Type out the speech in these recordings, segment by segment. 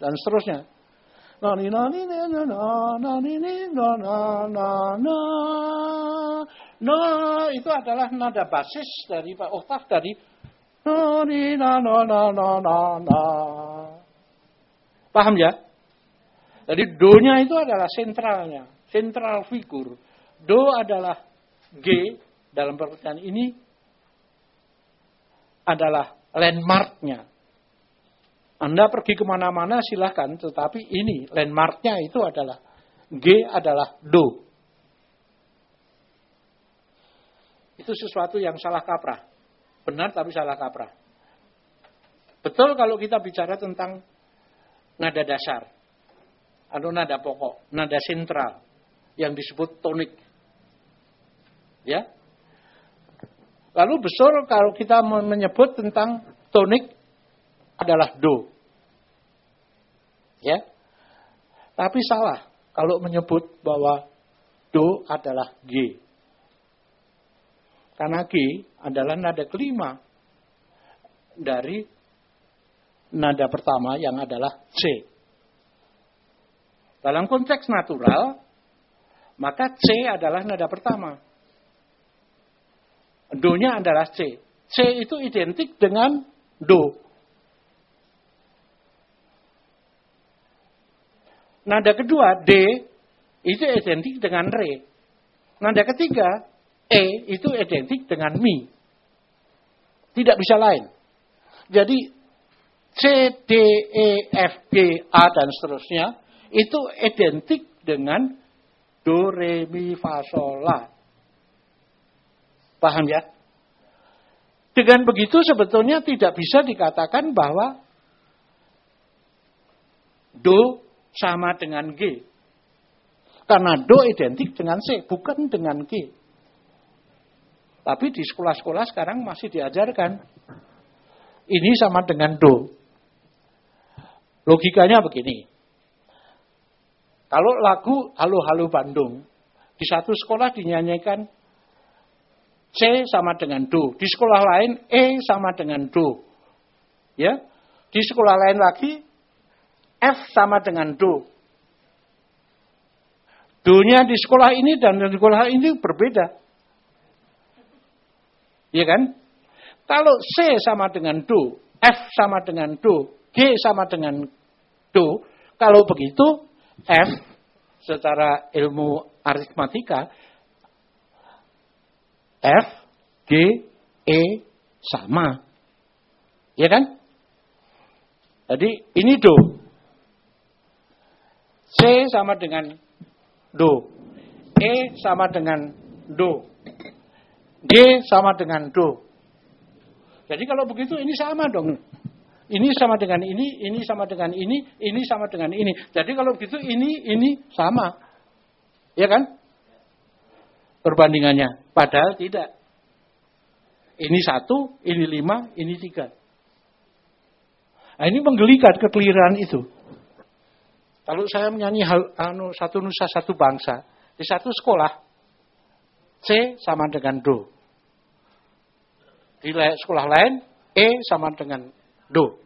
dan seterusnya. Itu adalah nada basis dari oktav dari paham ya? Jadi do-nya itu adalah sentralnya, sentral figur. Do adalah G dalam pengertian ini adalah landmarknya. Anda pergi kemana-mana silahkan, tetapi ini landmarknya itu adalah G adalah do. Itu sesuatu yang salah kaprah. Benar tapi salah kaprah. Betul kalau kita bicara tentang nada dasar. Atau nada pokok, nada sentral. Yang disebut tonik. Ya. Lalu betul kalau kita menyebut tentang tonik adalah do. Ya. Tapi salah kalau menyebut bahwa do adalah G. Karena G adalah nada kelima dari nada pertama yang adalah C. Dalam konteks natural, maka C adalah nada pertama. Do-nya adalah C. C itu identik dengan do. Nada kedua, D, itu identik dengan re. Nada ketiga, E, itu identik dengan mi. Tidak bisa lain. Jadi, C, D, E, F, G, A, dan seterusnya, itu identik dengan do, re, mi, fa, sol, la. Paham ya? Dengan begitu sebetulnya tidak bisa dikatakan bahwa do sama dengan G. Karena do identik dengan C, bukan dengan G. Tapi di sekolah-sekolah sekarang masih diajarkan. Ini sama dengan do. Logikanya begini. Kalau lagu Halo Halo Bandung, di satu sekolah dinyanyikan C sama dengan do. Di sekolah lain E sama dengan do. Ya. Di sekolah lain lagi F sama dengan do. Do-nya di sekolah ini dan di sekolah ini berbeda. Iya kan? Kalau C sama dengan do, F sama dengan do, G sama dengan do, kalau begitu F secara ilmu aritmatika F, G, E sama. Iya kan? Jadi ini do. C sama dengan do. E sama dengan do. G sama dengan do. Jadi kalau begitu ini sama dong. Ini sama dengan ini sama dengan ini sama dengan ini. Jadi kalau begitu ini sama. Ya kan? Perbandingannya. Padahal tidak. Ini 1, ini 5, ini 3. Nah, ini menggelikan kekeliruan itu. Kalau saya menyanyi satu nusa satu bangsa, di satu sekolah C sama dengan do. Di sekolah lain E sama dengan do.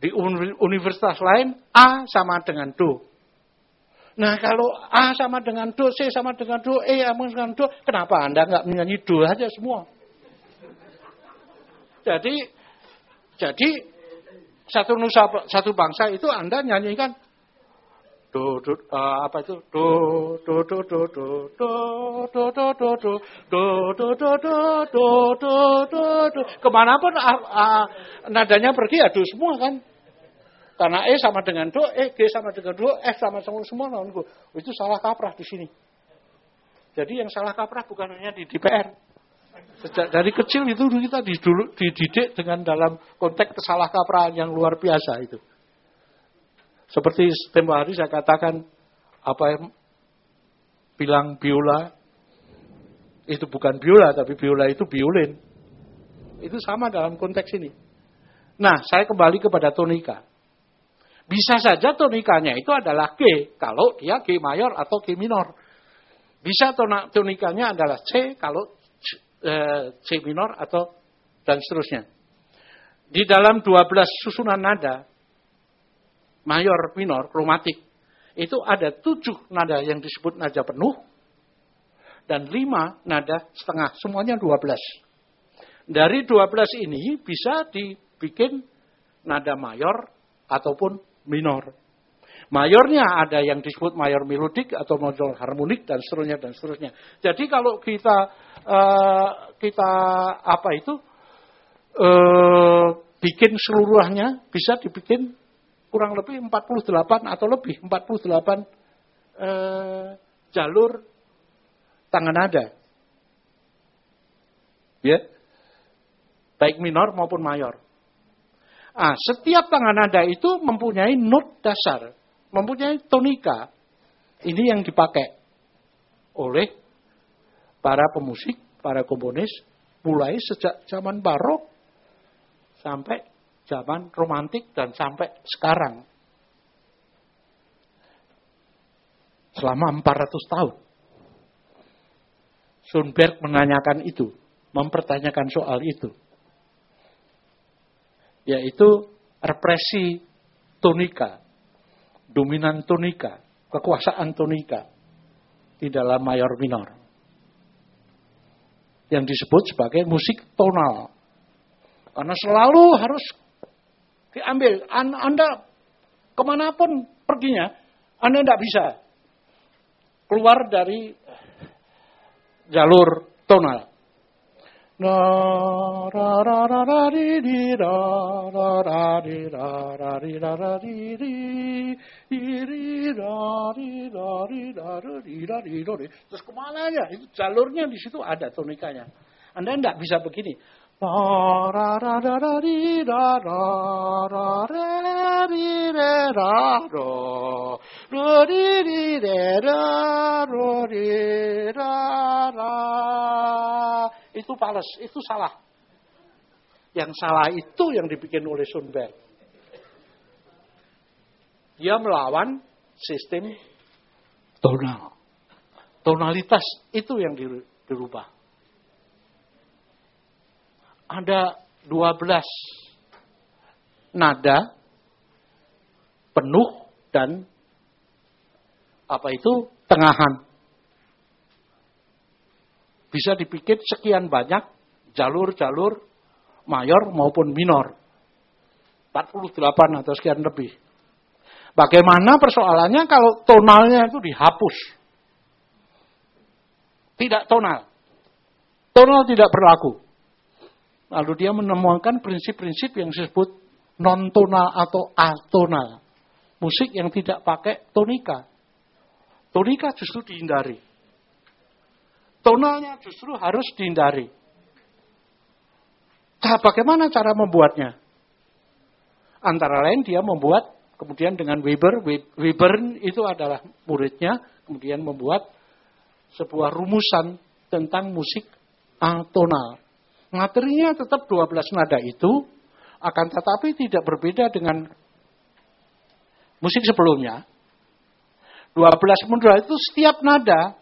Di universitas lain A sama dengan do. Nah kalau A sama dengan do, C sama dengan do, E sama dengan do, kenapa Anda nggak menyanyi do aja semua? Jadi satu nusa satu bangsa itu Anda nyanyikan do apa itu do do do do do do do do do do do do do do do do do kemanapun nadanya pergi do semua kan. Karena E sama dengan do, G sama dengan do, F sama semua nonku. Itu salah kaprah di sini. Jadi yang salah kaprah bukan hanya di DPR. Sejak dari kecil itu kita dididik dengan dalam konteks kesalah kaprahan yang luar biasa itu. Seperti tempo hari saya katakan apa yang bilang biola itu bukan biola tapi biola itu biolin. Itu sama dalam konteks ini. Nah, saya kembali kepada tonika. Bisa saja tonikanya itu adalah G kalau dia G mayor atau G minor. Bisa tonikanya adalah C kalau C minor atau dan seterusnya. Di dalam 12 susunan nada, mayor, minor, kromatik, itu ada 7 nada yang disebut nada penuh, dan 5 nada setengah, semuanya 12. Dari 12 ini bisa dibikin nada mayor ataupun minor. Mayornya ada yang disebut mayor melodik atau mayor harmonik dan seterusnya dan seterusnya. Jadi kalau kita bikin seluruhnya bisa dibikin kurang lebih 48 atau lebih 48 jalur tangan nada. Ya. Baik minor maupun mayor. Setiap tangan nada itu mempunyai not dasar, mempunyai tonika. Ini yang dipakai oleh para pemusik, para komponis, mulai sejak zaman barok sampai zaman romantik dan sampai sekarang. Selama 400 tahun. Schoenberg menanyakan itu, mempertanyakan soal itu. Yaitu represi tonika, dominan tonika, kekuasaan tonika di dalam mayor minor. Yang disebut sebagai musik tonal. Karena selalu harus diambil. Anda kemanapun perginya, Anda tidak bisa keluar dari jalur tonal. Terus kemana aja? Itu jalurnya di situ ada tonikanya. Anda tidak bisa begini. Itu fals, itu salah. Yang salah itu yang dibikin oleh Schoenberg. Dia melawan sistem tonal. Tonalitas itu yang dirubah. Ada 12 nada penuh dan tengahan. Bisa dipikir sekian banyak jalur-jalur mayor maupun minor. 48 atau sekian lebih. Bagaimana persoalannya kalau tonalnya itu dihapus? Tidak tonal. Tonal tidak berlaku. Lalu dia menemukan prinsip-prinsip yang disebut non-tonal atau atonal. Musik yang tidak pakai tonika. Tonika justru dihindari. Tonalnya justru harus dihindari. Bagaimana cara membuatnya? Antara lain dia membuat, kemudian dengan Weber itu adalah muridnya, kemudian membuat sebuah rumusan tentang musik atonal. Materinya tetap 12 nada itu, akan tetapi tidak berbeda dengan musik sebelumnya. 12 nada itu setiap nada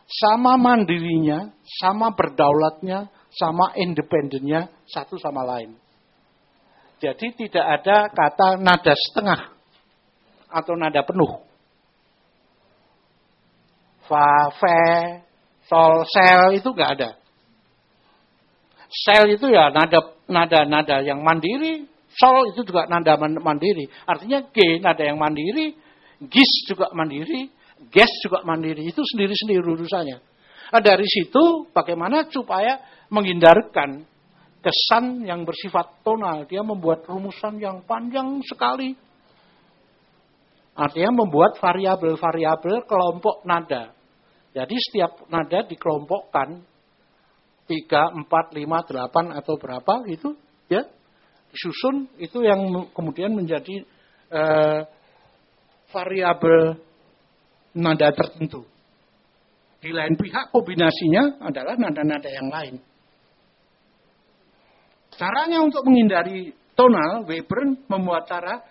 sama mandirinya, sama berdaulatnya, sama independennya satu sama lain. Jadi tidak ada kata nada setengah atau nada penuh. Fa, fe, sol, sel itu enggak ada. Sel itu ya nada yang mandiri, sol itu juga nada mandiri. Artinya G nada yang mandiri, gis juga mandiri, ges juga mandiri. Itu sendiri-sendiri urusannya. Nah, dari situ bagaimana supaya menghindarkan kesan yang bersifat tonal. Dia membuat rumusan yang panjang sekali. Artinya membuat variabel-variabel kelompok nada. Jadi setiap nada dikelompokkan 3, 4, 5, 8 atau berapa itu ya disusun, itu yang kemudian menjadi variabel nada tertentu. Di lain pihak kombinasinya adalah nada-nada yang lain. Caranya untuk menghindari tonal, Weber membuat cara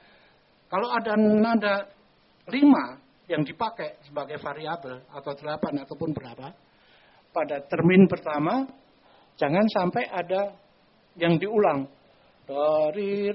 kalau ada nada 5 yang dipakai sebagai variabel atau 8 ataupun berapa, pada termin pertama jangan sampai ada yang diulang. dari